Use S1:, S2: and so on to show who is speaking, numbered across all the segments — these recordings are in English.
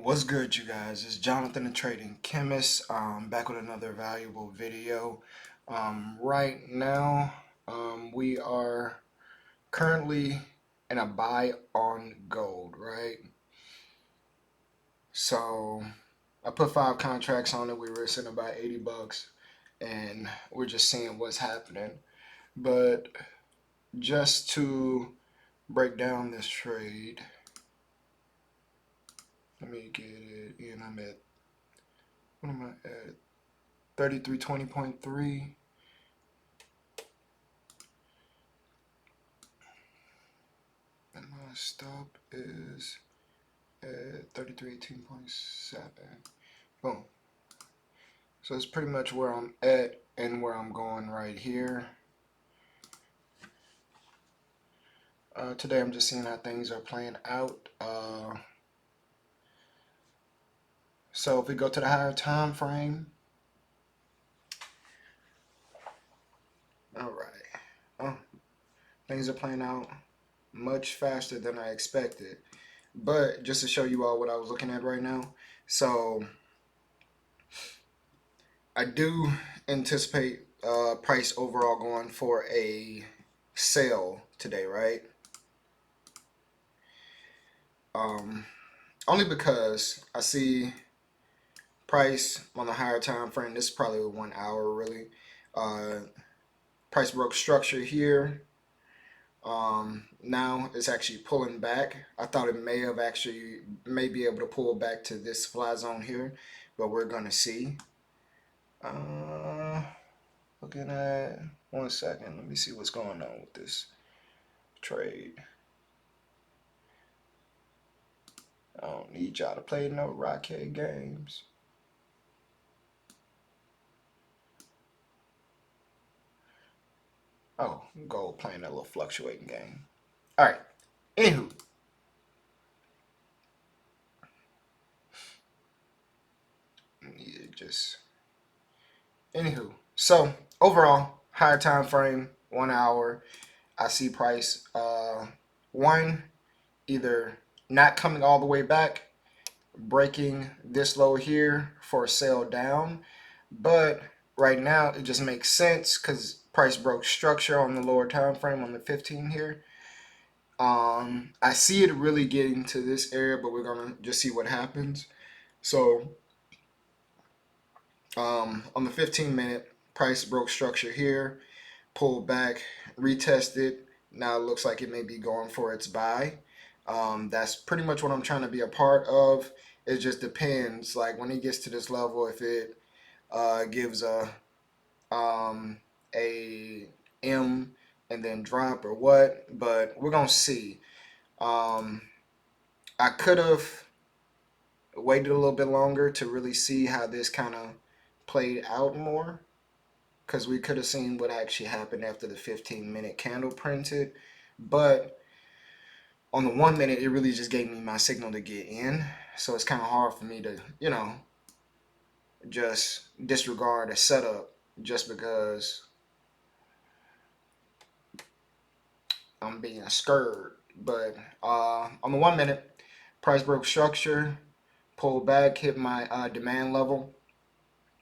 S1: What's good, you guys? It's Jonathan the Trading Chemist, back with another valuable video. Right now, we are currently in a buy on gold, right? So I put 5 contracts on it. We were sitting about 80 bucks, and we're just seeing what's happening. But just to break down this trade, let me get it in. I'm at, what am I at? 3320.3. And my stop is at 3318.7. Boom. So it's pretty much where I'm at and where I'm going right here. Today I'm just seeing how things are playing out. So if we go to the higher time frame, all right. Oh, things are playing out much faster than I expected. But just to show you all what I was looking at right now, so I do anticipate price overall going for a sale today, right? Only because I see price on the higher time frame. This is probably 1 hour really. Uh, Price broke structure here. Now it's actually pulling back. I thought it may be able to pull back to this fly zone here, but we're gonna see. Uh, Looking at 1 second. Let me see what's going on with this trade. I don't need y'all to play no rocket games. Oh, gold playing that little fluctuating game. All right. Anywho, yeah, just So overall, higher time frame, 1 hour. I see price one either not coming all the way back, breaking this low here for a sell down, but right now it just makes sense because price broke structure on the lower time frame on the 15 here. I see it really getting to this area, but we're gonna just see what happens. So on the 15-minute, price broke structure here, pulled back, retested. Now it looks like it may be going for its buy. That's pretty much what I'm trying to be a part of. It just depends. Like when it gets to this level, if it gives um, a M and then drop or what, but we're gonna see. Um, I could have waited a little bit longer to really see how this kind of played out more, because we could have seen what actually happened after the 15-minute candle printed. But on the 1 minute, it really just gave me my signal to get in. So it's kind of hard for me to, just disregard a setup just because I'm being scared. But on the 1 minute, price broke structure, pulled back, hit my demand level.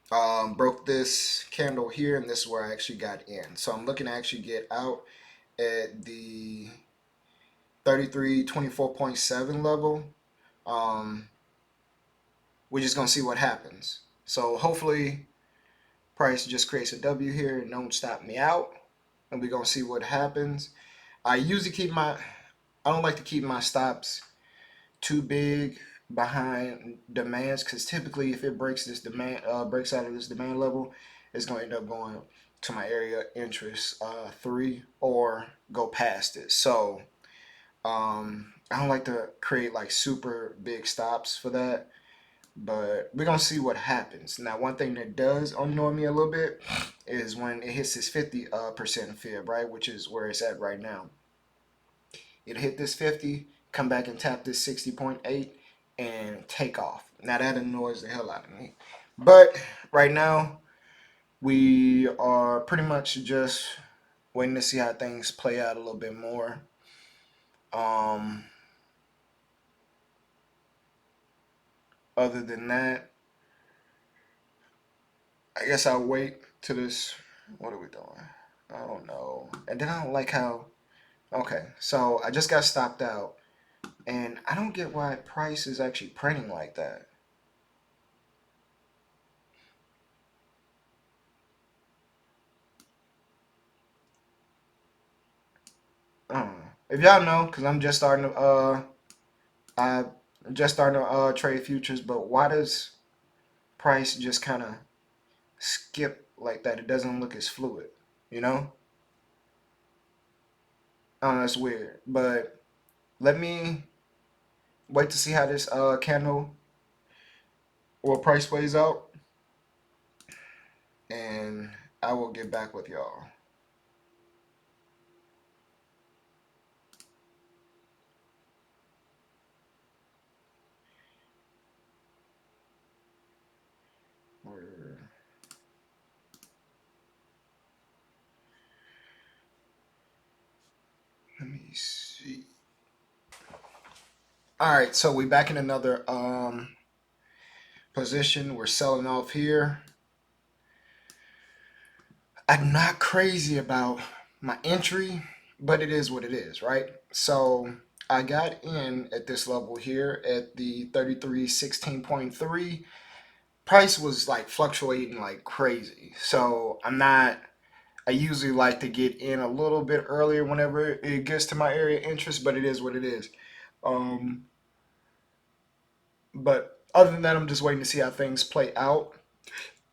S1: Broke this candle here, and this is where I actually got in. So I'm looking to actually get out at the 3324.7 level. Um, we're just gonna see what happens. So hopefully price just creates a W here and don't stop me out. And we're gonna see what happens. I usually I don't like to keep my stops too big behind demands, because typically if it breaks out of this demand level, it's going to end up going to my area interest 3 or go past it. So I don't like to create like super big stops for that, but we're gonna see what happens. Now, one thing that does annoy me a little bit is when it hits this 50% fib, right, which is where it's at right now. It'll hit this 50, come back and tap this 60.8 and take off. Now that annoys the hell out of me. But right now, we are pretty much just waiting to see how things play out a little bit more. Um, other than that, I guess I'll wait to this. What are we doing? I don't know. And then I don't like how. Okay, so I just got stopped out, and I don't get why price is actually printing like that. I don't know. If y'all know, because I just starting to trade futures, but why does price just kind of skip like that? It doesn't look as fluid, you know? I don't know, that's weird. But let me wait to see how this candle or price plays out, and I will get back with y'all. Let me see. All right, so we back in another position. We're selling off here. I'm not crazy about my entry, but it is what it is, right? So I got in at this level here at the 3316.3. Price was like fluctuating like crazy. So I usually like to get in a little bit earlier whenever it gets to my area of interest, but it is what it is. Um, but other than that, I'm just waiting to see how things play out.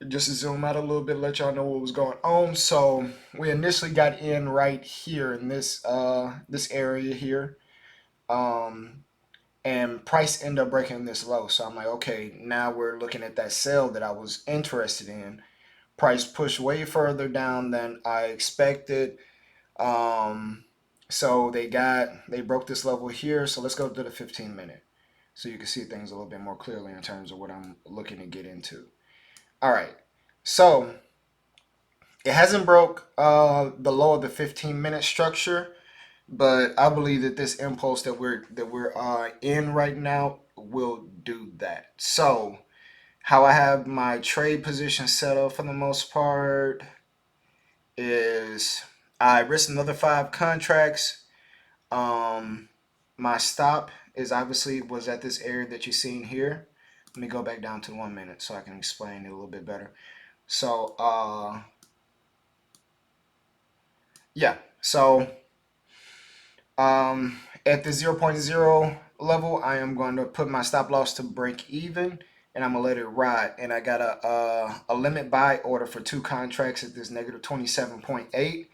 S1: Just to zoom out a little bit, let y'all know what was going on. So we initially got in right here in this area here. Um, and price ended up breaking this low. So I'm like, okay, now we're looking at that sell that I was interested in. Price pushed way further down than I expected. Um, so they broke this level here. So let's go to the 15 minute so you can see things a little bit more clearly in terms of what I'm looking to get into. All right. So it hasn't broke the low of the 15-minute structure, but I believe that this impulse that we're in right now will do that. So how I have my trade position set up for the most part is I risked another 5 contracts. Um, my stop is obviously was at this area that you're seeing here. Let me go back down to 1 minute so I can explain it a little bit better. So yeah, so at the zero point 0.0 level, I am going to put my stop loss to break even, and I'm gonna let it ride. And I got a limit buy order for 2 contracts at this negative 27.8,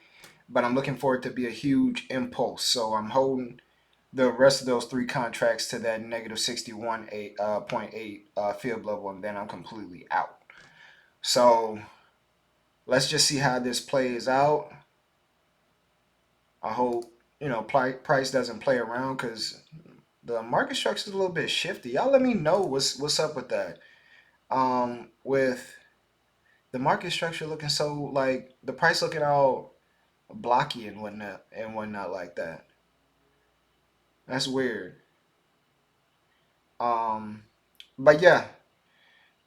S1: but I'm looking for it to be a huge impulse. So I'm holding the rest of those 3 contracts to that negative 61.8 field level, and then I'm completely out. So let's just see how this plays out. I hope price doesn't play around because the market structure is a little bit shifty. Y'all let me know what's up with that. With the market structure looking so like the price looking all blocky and whatnot like that. That's weird. Um, but yeah,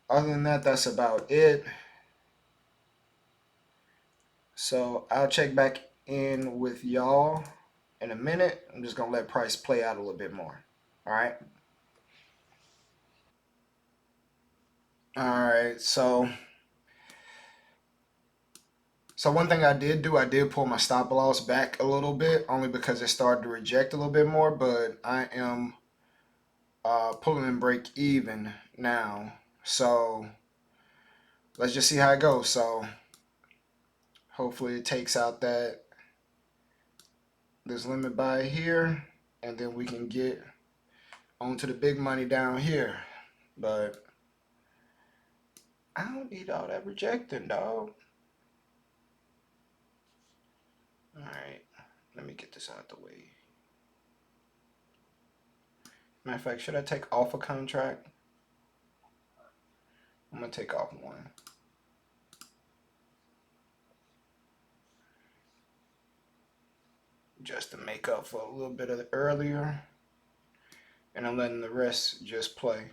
S1: other than that, that's about it. So I'll check back in with y'all in a minute. I'm just gonna let price play out a little bit more. All right. All right. So one thing I did do, I did pull my stop loss back a little bit, only because it started to reject a little bit more. But I am pulling in break even now. So let's just see how it goes. So hopefully it takes out this limit buy here, and then we can get onto the big money down here. But I don't need all that rejecting, dog. All right, let me get this out the way. Matter of fact, should I take off a contract? I'm gonna take off one. Just to make up for a little bit of the earlier, and I'm letting the rest just play.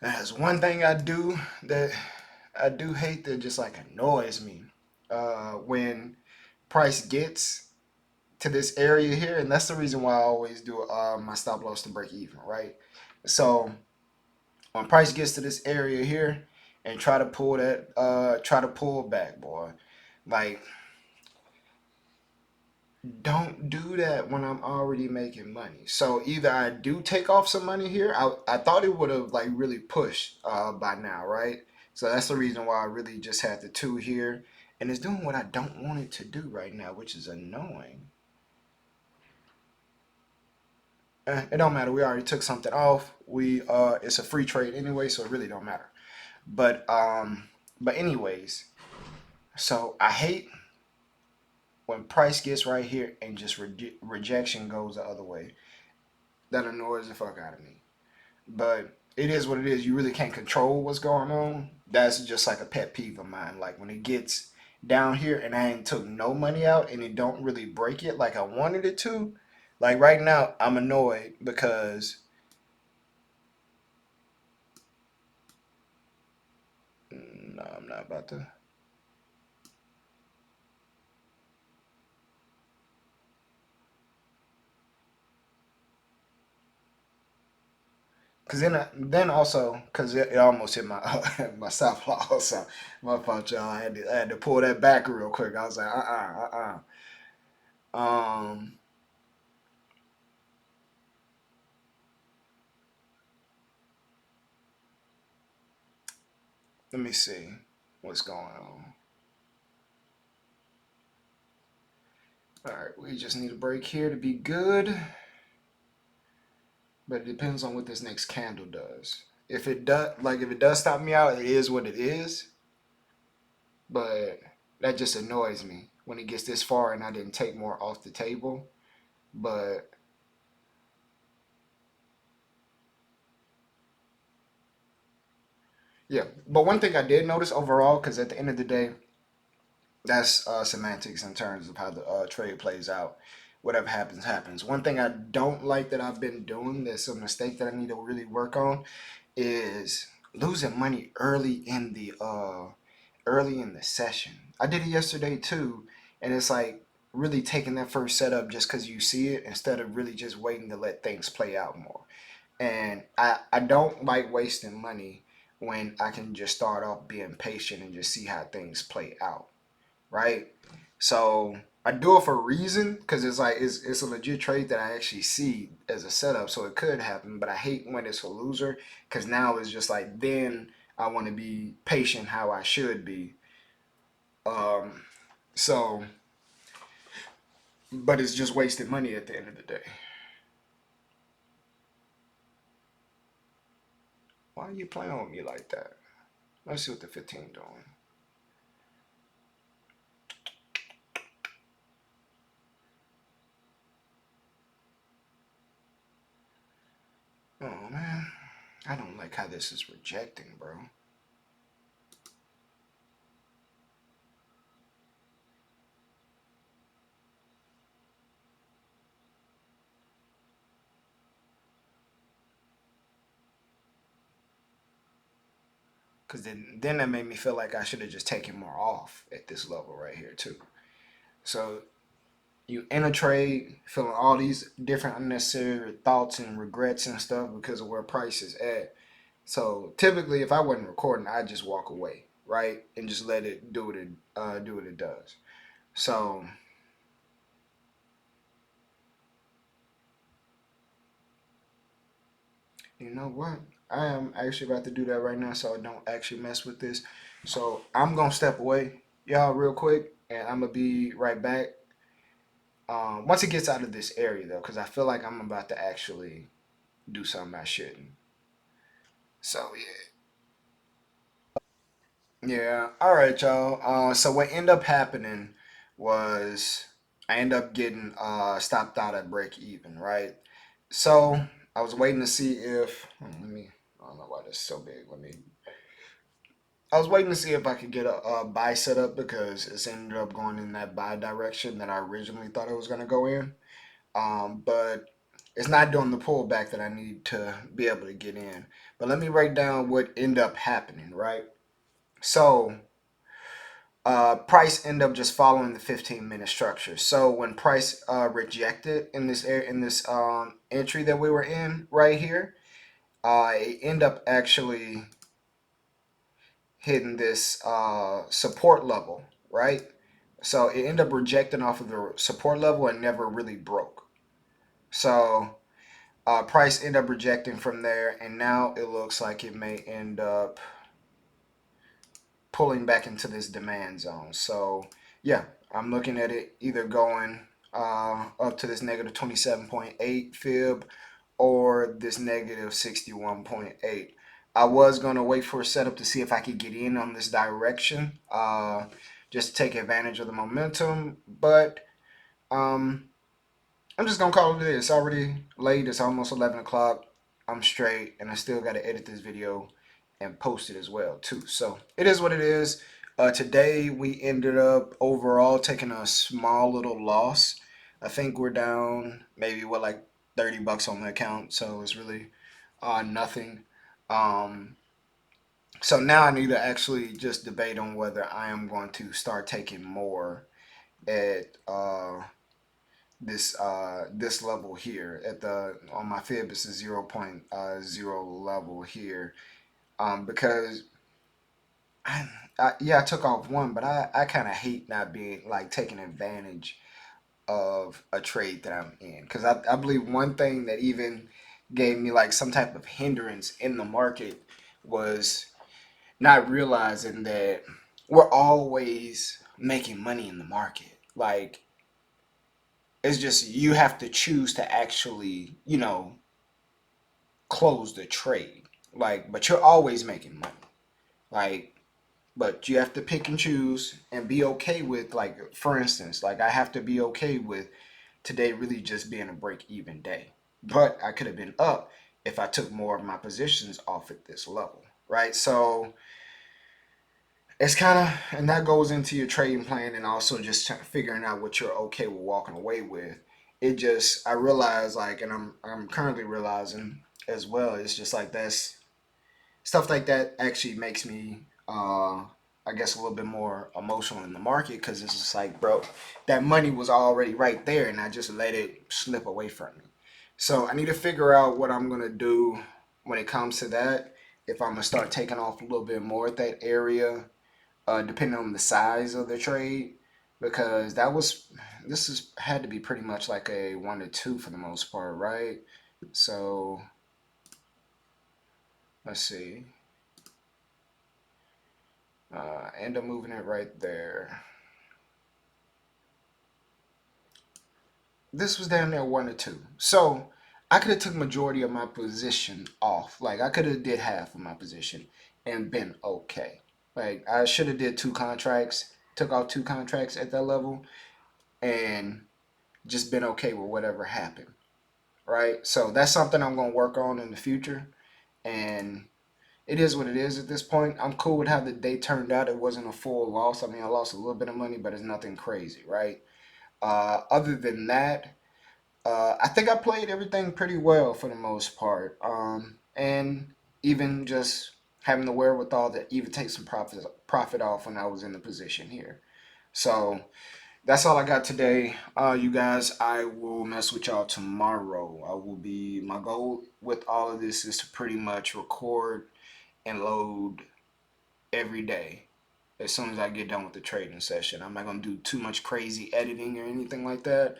S1: That's one thing that I do hate that just like annoys me. When price gets to this area here, and that's the reason why I always do my stop loss to break even, right? So when price gets to this area here and try to pull back, boy. Like, don't do that when I'm already making money. So either I do take off some money here. I thought it would have like really pushed by now, right? So that's the reason why I really just had the two here. And it's doing what I don't want it to do right now, which is annoying. It don't matter. We already took something off. We it's a free trade anyway, so it really don't matter. But anyways, so I hate when price gets right here and just rejection goes the other way. That annoys the fuck out of me. But it is what it is. You really can't control what's going on. That's just like a pet peeve of mine. Like when it gets down here and I ain't took no money out and it don't really break it like I wanted it to. Like right now, I'm annoyed because no, I'm not about to. Cause then also, cause it almost hit my my stop loss. So my fault, y'all. I had to pull that back real quick. I was like, let me see what's going on. All right, we just need a break here to be good, but it depends on what this next candle does. If it does stop me out, it is what it is. But that just annoys me when it gets this far and I didn't take more off the table. But yeah, but one thing I did notice overall, because at the end of the day, that's semantics in terms of how the trade plays out. Whatever happens, happens. One thing I don't like that I've been doing, that's a mistake that I need to really work on, is losing money early in the session. I did it yesterday too, and it's like really taking that first setup just because you see it instead of really just waiting to let things play out more. And I don't like wasting money when I can just start off being patient and just see how things play out, right? So I do it for a reason because it's like it's a legit trade that I actually see as a setup, so it could happen. But I hate when it's a loser because now it's just like then I want to be patient how I should be. Um, so, but it's just wasted money at the end of the day. Why are you playing with me like that? Let's see what the 15 doing. Oh man, I don't like how this is rejecting, bro. Cause then that made me feel like I should have just taken more off at this level right here too. So you in a trade feeling all these different unnecessary thoughts and regrets and stuff because of where price is at. So typically, if I wasn't recording, I'd just walk away, right, and just let it do what it does. So you know what? I am actually about to do that right now, so I don't actually mess with this. So I'm gonna step away, y'all, real quick, and I'm gonna be right back. Once it gets out of this area though, because I feel like I'm about to actually do something I shouldn't. So yeah. Yeah. All right, y'all. So what ended up happening was I ended up getting stopped out at break even, right? So I was waiting to see if let me. I don't know why this is so big. Let me. I was waiting to see if I could get a buy set up because it's ended up going in that buy direction that I originally thought it was gonna go in. But it's not doing the pullback that I need to be able to get in. But let me write down what ended up happening, right? So price end up just following the 15-minute structure. So when price rejected in this entry that we were in right here, it end up actually hitting this support level, right? So it ended up rejecting off of the support level and never really broke. So price end up rejecting from there, and now it looks like it may end up pulling back into this demand zone. So yeah, I'm looking at it either going up to this negative 27.8 fib or this negative 61.8. I was going to wait for a setup to see if I could get in on this direction, just to take advantage of the momentum. But um, I'm just gonna call it a day. It's already late. It's almost 11 o'clock. I'm straight, and I still got to edit this video and post it as well too. So it is what it is. Today we ended up overall taking a small little loss. I think we're down maybe what, like $30 on the account. So it's really nothing. Um, so now I need to actually just debate on whether I am going to start taking more at this level here at the on my fib. It's a 0.0 level here, because yeah, I took off one, but I kind of hate not being like taking advantage of a trade that I'm in, because I believe one thing that even gave me like some type of hindrance in the market was not realizing that we're always making money in the market. Like, it's just you have to choose to actually, close the trade. Like, but you're always making money. Like, but you have to pick and choose and be okay with, like, for instance, like I have to be okay with today really just being a break even day. But I could have been up if I took more of my positions off at this level, right? So it's kind of, and that goes into your trading plan and also just figuring out what you're okay with walking away with. It just, I realize, like, and I'm currently realizing as well, it's just like that's stuff like that actually makes me I guess a little bit more emotional in the market, because it's just like, bro, that money was already right there and I just let it slip away from me. So I need to figure out what I'm gonna do when it comes to that. If I'm gonna start taking off a little bit more at that area, depending on the size of the trade, because this is had to be pretty much like a 1 to 2 for the most part, right? So let's see. End up moving it right there. This was down there 1 to 2. So I could have took majority of my position off. Like, I could have did half of my position and been okay. Like, I should have did 2 contracts, took off 2 contracts at that level, and just been okay with whatever happened. Right? So that's something I'm gonna work on in the future. And it is what it is at this point. I'm cool with how the day turned out. It wasn't a full loss. I mean, I lost a little bit of money, but it's nothing crazy, right? Other than that, I think I played everything pretty well for the most part. And even just having the wherewithal to even take some profit off when I was in the position here. So that's all I got today. You guys, I will mess with y'all tomorrow. My goal with all of this is to pretty much record and load every day as soon as I get done with the trading session. I'm not gonna do too much crazy editing or anything like that.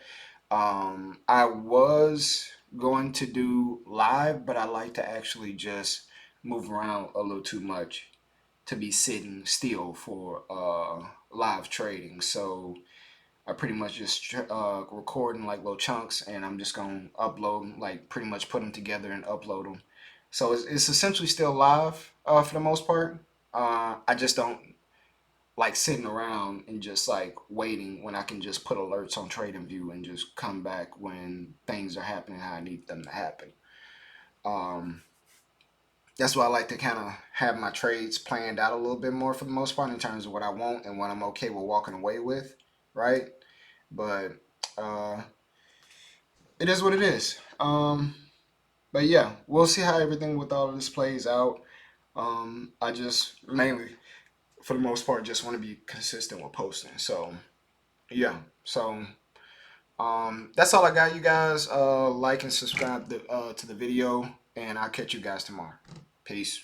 S1: I was going to do live, but I like to actually just move around a little too much to be sitting still for live trading. So I pretty much just recording like little chunks, and I'm just gonna upload them, like pretty much put them together and upload them. So it's essentially still live for the most part. I just don't like sitting around and just like waiting when I can just put alerts on Trading View and just come back when things are happening how I need them to happen. Um, that's why I like to kind of have my trades planned out a little bit more for the most part in terms of what I want and what I'm okay with walking away with, right? But uh, it is what it is. But yeah, we'll see how everything with all of this plays out. I just mainly, for the most part, just want to be consistent with posting. So yeah, so that's all I got, you guys. Like and subscribe to the video, and I'll catch you guys tomorrow. Peace.